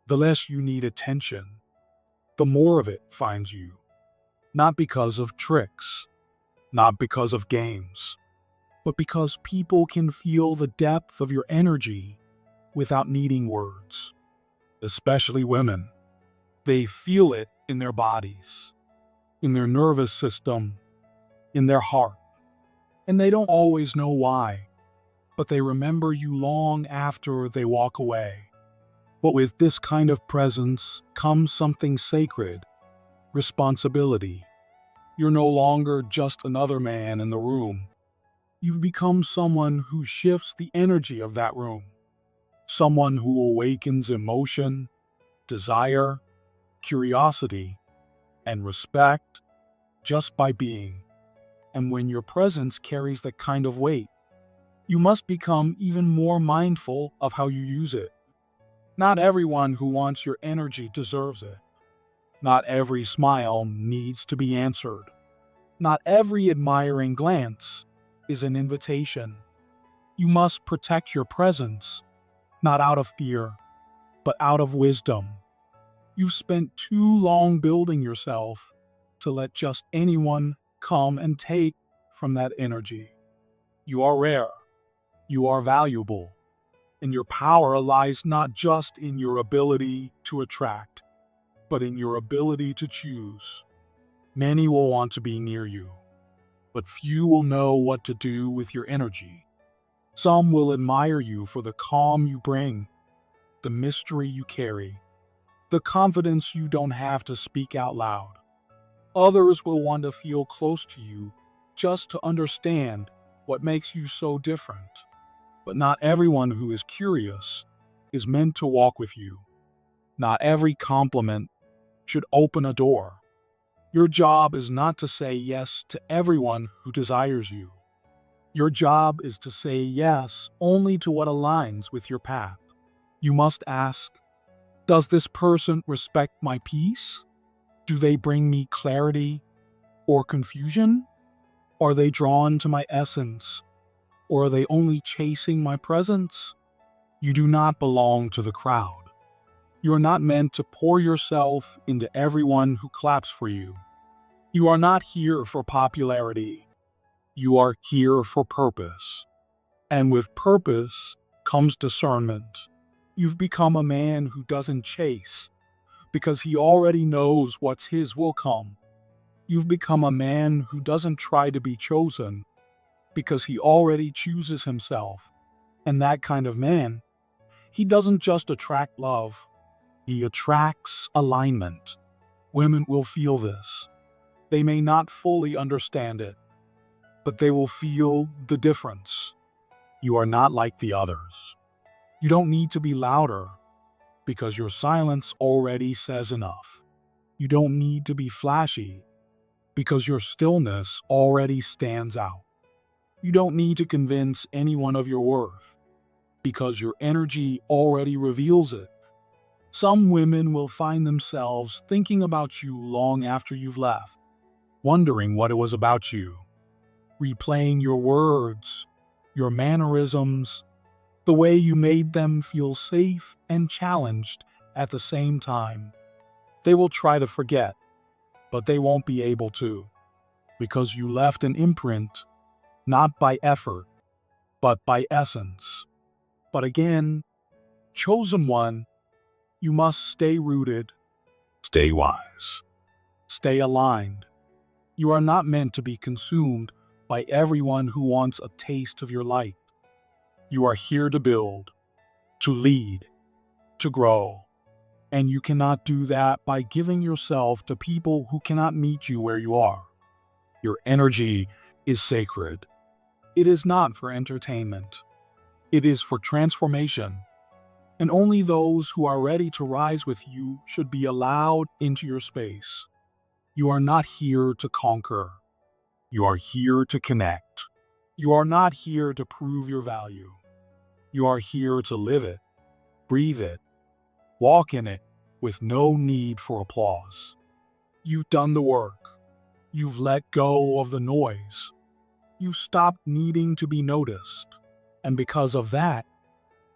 The less you need attention, the more of it finds you. Not because of tricks, not because of games, but because people can feel the depth of your energy without needing words. Especially women. They feel it in their bodies, in their nervous system, in their heart. And they don't always know why, but they remember you long after they walk away. But with this kind of presence comes something sacred, responsibility. You're no longer just another man in the room. You've become someone who shifts the energy of that room. Someone who awakens emotion, desire, curiosity, and respect just by being. And when your presence carries that kind of weight, you must become even more mindful of how you use it. Not everyone who wants your energy deserves it. Not every smile needs to be answered. Not every admiring glance is an invitation. You must protect your presence, not out of fear, but out of wisdom. You've spent too long building yourself to let just anyone come and take from that energy. You are rare. You are valuable. And your power lies not just in your ability to attract, but in your ability to choose. Many will want to be near you, but few will know what to do with your energy. Some will admire you for the calm you bring, the mystery you carry, the confidence you don't have to speak out loud. Others will want to feel close to you just to understand what makes you so different. But not everyone who is curious is meant to walk with you. Not every compliment should open a door. Your job is not to say yes to everyone who desires you. Your job is to say yes only to what aligns with your path. You must ask, does this person respect my peace? Do they bring me clarity or confusion? Are they drawn to my essence? Or are they only chasing my presence? You do not belong to the crowd. You are not meant to pour yourself into everyone who claps for you. You are not here for popularity. You are here for purpose. And with purpose comes discernment. You've become a man who doesn't chase, because he already knows what's his will come. You've become a man who doesn't try to be chosen, because he already chooses himself. And that kind of man, he doesn't just attract love, he attracts alignment. Women will feel this. They may not fully understand it, but they will feel the difference. You are not like the others. You don't need to be louder, because your silence already says enough. You don't need to be flashy, because your stillness already stands out. You don't need to convince anyone of your worth, because your energy already reveals it. Some women will find themselves thinking about you long after you've left, wondering what it was about you, replaying your words, your mannerisms, the way you made them feel safe and challenged at the same time. They will try to forget, but they won't be able to, because you left an imprint, not by effort, but by essence. But again, chosen one, you must stay rooted, stay wise, stay aligned. You are not meant to be consumed by everyone who wants a taste of your light. You are here to build, to lead, to grow. And you cannot do that by giving yourself to people who cannot meet you where you are. Your energy is sacred. It is not for entertainment. It is for transformation. And only those who are ready to rise with you should be allowed into your space. You are not here to conquer. You are here to connect. You are not here to prove your value. You are here to live it, breathe it, walk in it with no need for applause. You've done the work. You've let go of the noise. You've stopped needing to be noticed. And because of that,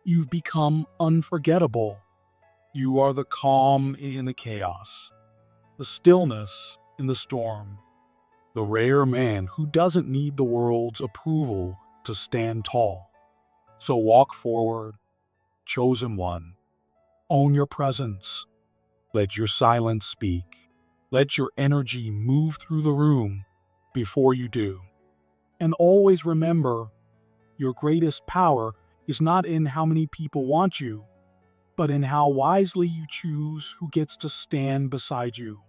you've become unforgettable. You are the calm in the chaos, the stillness in the storm, the rare man who doesn't need the world's approval to stand tall. So walk forward, chosen one. Own your presence. Let your silence speak. Let your energy move through the room before you do. And always remember, your greatest power is not in how many people want you, but in how wisely you choose who gets to stand beside you.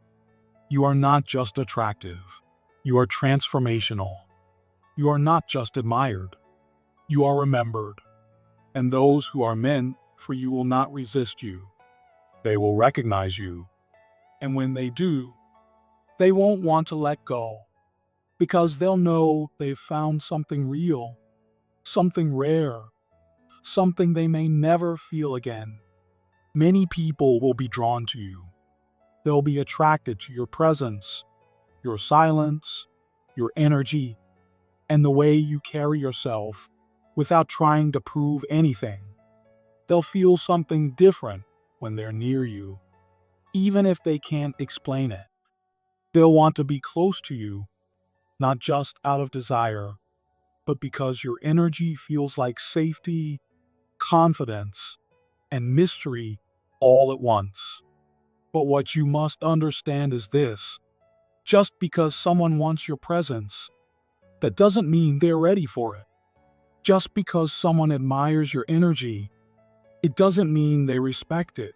You are not just attractive. You are transformational. You are not just admired. You are remembered. And those who are meant for you will not resist you. They will recognize you. And when they do, they won't want to let go, because they'll know they've found something real, something rare, something they may never feel again. Many people will be drawn to you. They'll be attracted to your presence, your silence, your energy, and the way you carry yourself without trying to prove anything. They'll feel something different when they're near you, even if they can't explain it. They'll want to be close to you, not just out of desire, but because your energy feels like safety, confidence, and mystery all at once. But what you must understand is this: just because someone wants your presence, that doesn't mean they're ready for it. Just because someone admires your energy, it doesn't mean they respect it.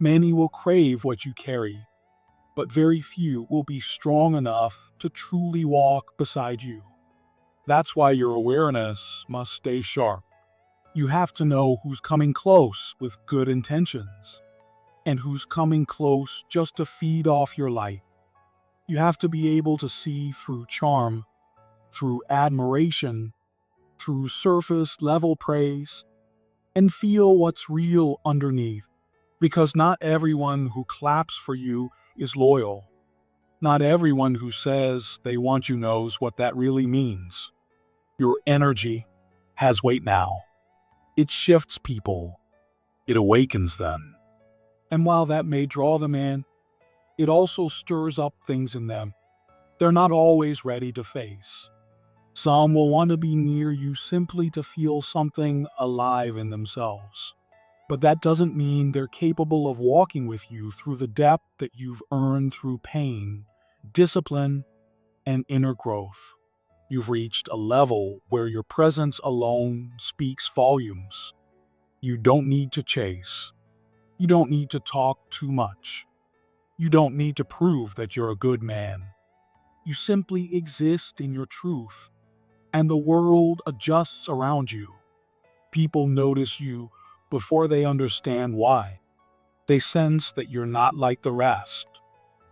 Many will crave what you carry, but very few will be strong enough to truly walk beside you. That's why your awareness must stay sharp. You have to know who's coming close with good intentions, and who's coming close just to feed off your light. You have to be able to see through charm, through admiration, through surface level praise, and feel what's real underneath. Because not everyone who claps for you is loyal. Not everyone who says they want you knows what that really means. Your energy has weight now. It shifts people. It awakens them. And while that may draw them in, it also stirs up things in them they're not always ready to face. Some will want to be near you simply to feel something alive in themselves. But that doesn't mean they're capable of walking with you through the depth that you've earned through pain, discipline, and inner growth. You've reached a level where your presence alone speaks volumes. You don't need to chase. You don't need to talk too much. You don't need to prove that you're a good man. You simply exist in your truth, and the world adjusts around you. People notice you before they understand why. They sense that you're not like the rest,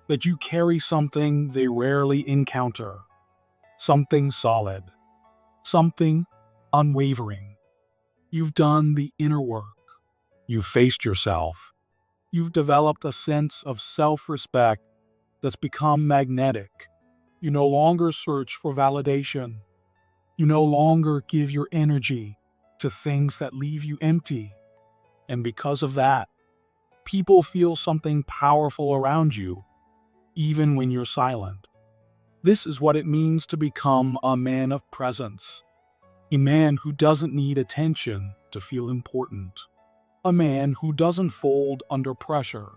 that you carry something they rarely encounter, something solid, something unwavering. You've done the inner work. You've faced yourself. You've developed a sense of self-respect that's become magnetic. You no longer search for validation. You no longer give your energy to things that leave you empty. And because of that, people feel something powerful around you, even when you're silent. This is what it means to become a man of presence. A man who doesn't need attention to feel important. A man who doesn't fold under pressure.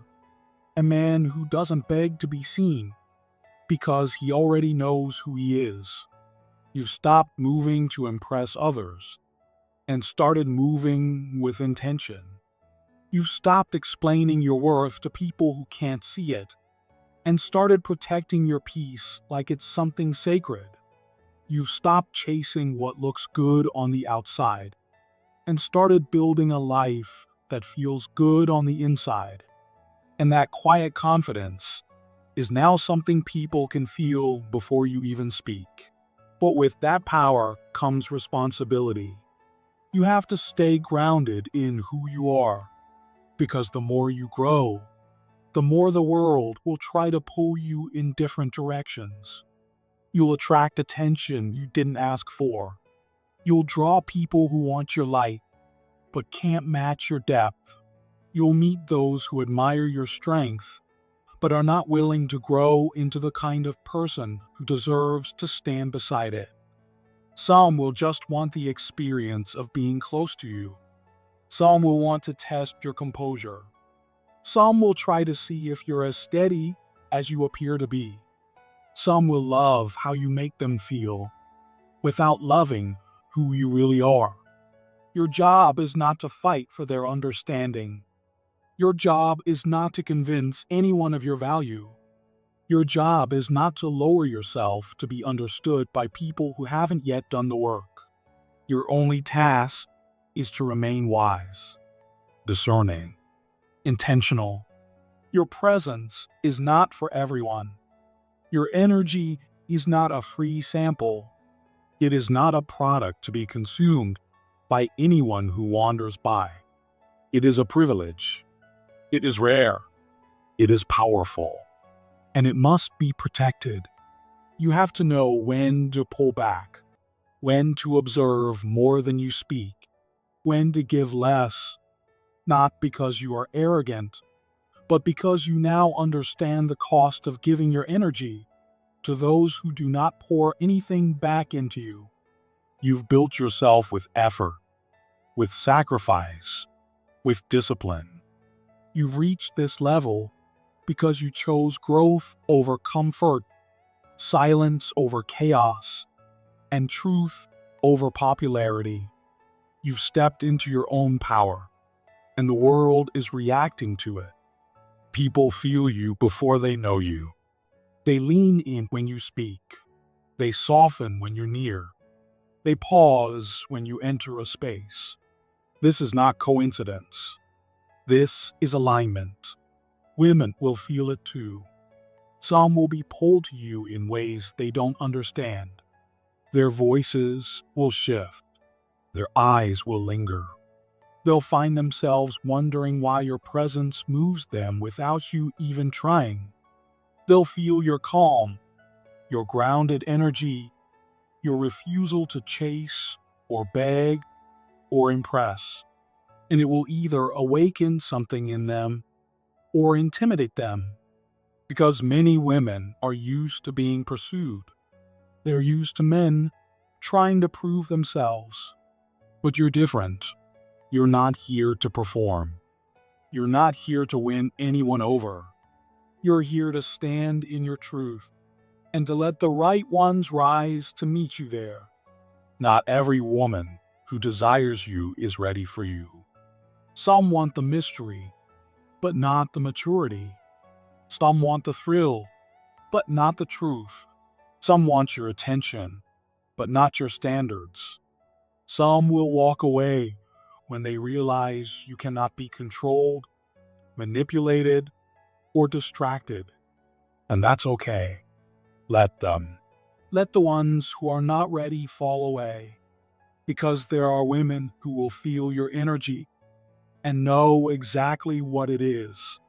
A man who doesn't beg to be seen because he already knows who he is. You've stopped moving to impress others and started moving with intention. You've stopped explaining your worth to people who can't see it and started protecting your peace like it's something sacred. You've stopped chasing what looks good on the outside and started building a life that feels good on the inside. And that quiet confidence is now something people can feel before you even speak. But with that power comes responsibility. You have to stay grounded in who you are, because the more you grow, the more the world will try to pull you in different directions. You'll attract attention you didn't ask for. You'll draw people who want your light, but can't match your depth. You'll meet those who admire your strength, but are not willing to grow into the kind of person who deserves to stand beside it. Some will just want the experience of being close to you. Some will want to test your composure. Some will try to see if you're as steady as you appear to be. Some will love how you make them feel, without loving who you really are. Your job is not to fight for their understanding. Your job is not to convince anyone of your value. Your job is not to lower yourself to be understood by people who haven't yet done the work. Your only task is to remain wise, discerning, intentional. Your presence is not for everyone. Your energy is not a free sample. It is not a product to be consumed by anyone who wanders by. It is a privilege. It is rare. It is powerful. And it must be protected. You have to know when to pull back, when to observe more than you speak, when to give less, not because you are arrogant, but because you now understand the cost of giving your energy to those who do not pour anything back into you. You've built yourself with effort, with sacrifice, with discipline. You've reached this level because you chose growth over comfort, silence over chaos, and truth over popularity. You've stepped into your own power, and the world is reacting to it. People feel you before they know you. They lean in when you speak. They soften when you're near. They pause when you enter a space. This is not coincidence. This is alignment. Women will feel it too. Some will be pulled to you in ways they don't understand. Their voices will shift. Their eyes will linger. They'll find themselves wondering why your presence moves them without you even trying. They'll feel your calm, your grounded energy, your refusal to chase or beg or impress. And it will either awaken something in them or intimidate them, because many women are used to being pursued. They're used to men trying to prove themselves. But you're different. You're not here to perform. You're not here to win anyone over. You're here to stand in your truth and to let the right ones rise to meet you there. Not every woman who desires you is ready for you. Some want the mystery, but not the maturity. Some want the thrill, but not the truth. Some want your attention, but not your standards. Some will walk away when they realize you cannot be controlled, manipulated, or distracted. And that's okay. Let them. Let the ones who are not ready fall away, because there are women who will feel your energy and know exactly what it is.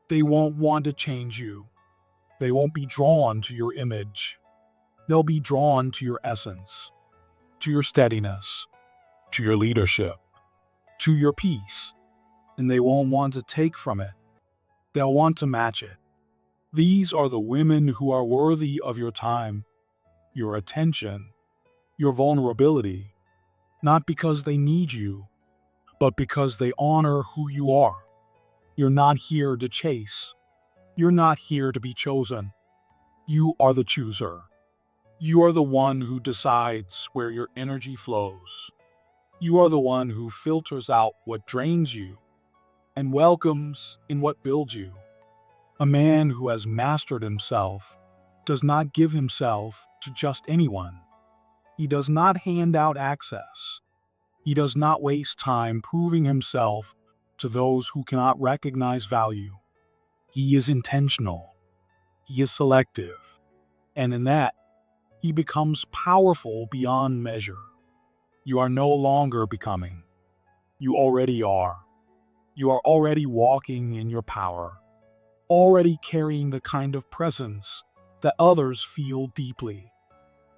They won't want to change you. They won't be drawn to your image. They'll be drawn to your essence, to your steadiness, to your leadership, to your peace. And they won't want to take from it. They'll want to match it. These are the women who are worthy of your time, your attention, your vulnerability, not because they need you, but because they honor who you are. You're not here to chase. You're not here to be chosen. You are the chooser. You are the one who decides where your energy flows. You are the one who filters out what drains you and welcomes in what builds you. A man who has mastered himself does not give himself to just anyone. He does not hand out access. He does not waste time proving himself to those who cannot recognize value. He is intentional. He is selective. And in that, he becomes powerful beyond measure. You are no longer becoming. You already are. You are already walking in your power, already carrying the kind of presence that others feel deeply,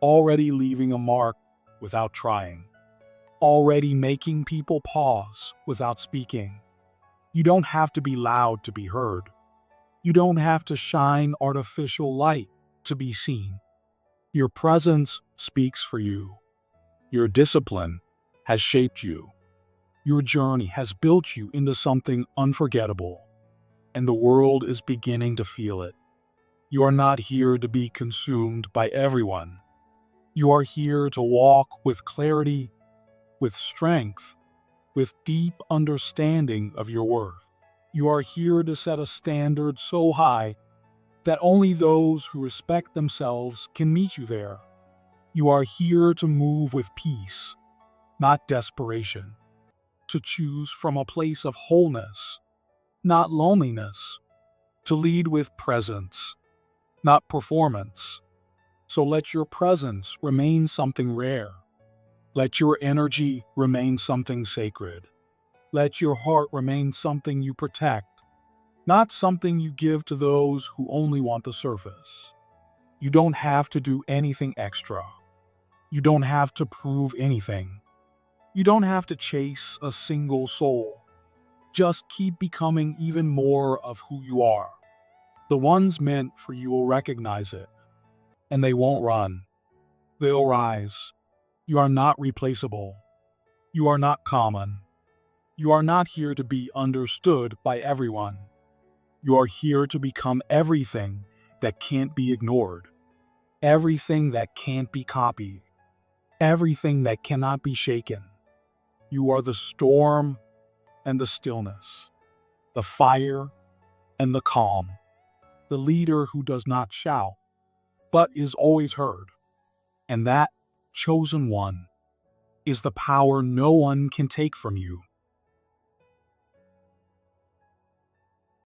already leaving a mark without trying, already making people pause without speaking. You don't have to be loud to be heard. You don't have to shine artificial light to be seen. Your presence speaks for you. Your discipline has shaped you. Your journey has built you into something unforgettable, and the world is beginning to feel it. You are not here to be consumed by everyone. You are here to walk with clarity, with strength, with deep understanding of your worth. You are here to set a standard so high that only those who respect themselves can meet you there. You are here to move with peace, not desperation, to choose from a place of wholeness, not loneliness, to lead with presence, not performance. So let your presence remain something rare. Let your energy remain something sacred. Let your heart remain something you protect, not something you give to those who only want the surface. You don't have to do anything extra. You don't have to prove anything. You don't have to chase a single soul. Just keep becoming even more of who you are. The ones meant for you will recognize it, and they won't run. They'll rise. You are not replaceable. You are not common. You are not here to be understood by everyone. You are here to become everything that can't be ignored, everything that can't be copied, everything that cannot be shaken. You are the storm and the stillness, the fire and the calm, the leader who does not shout, but is always heard. And that chosen one is the power no one can take from you.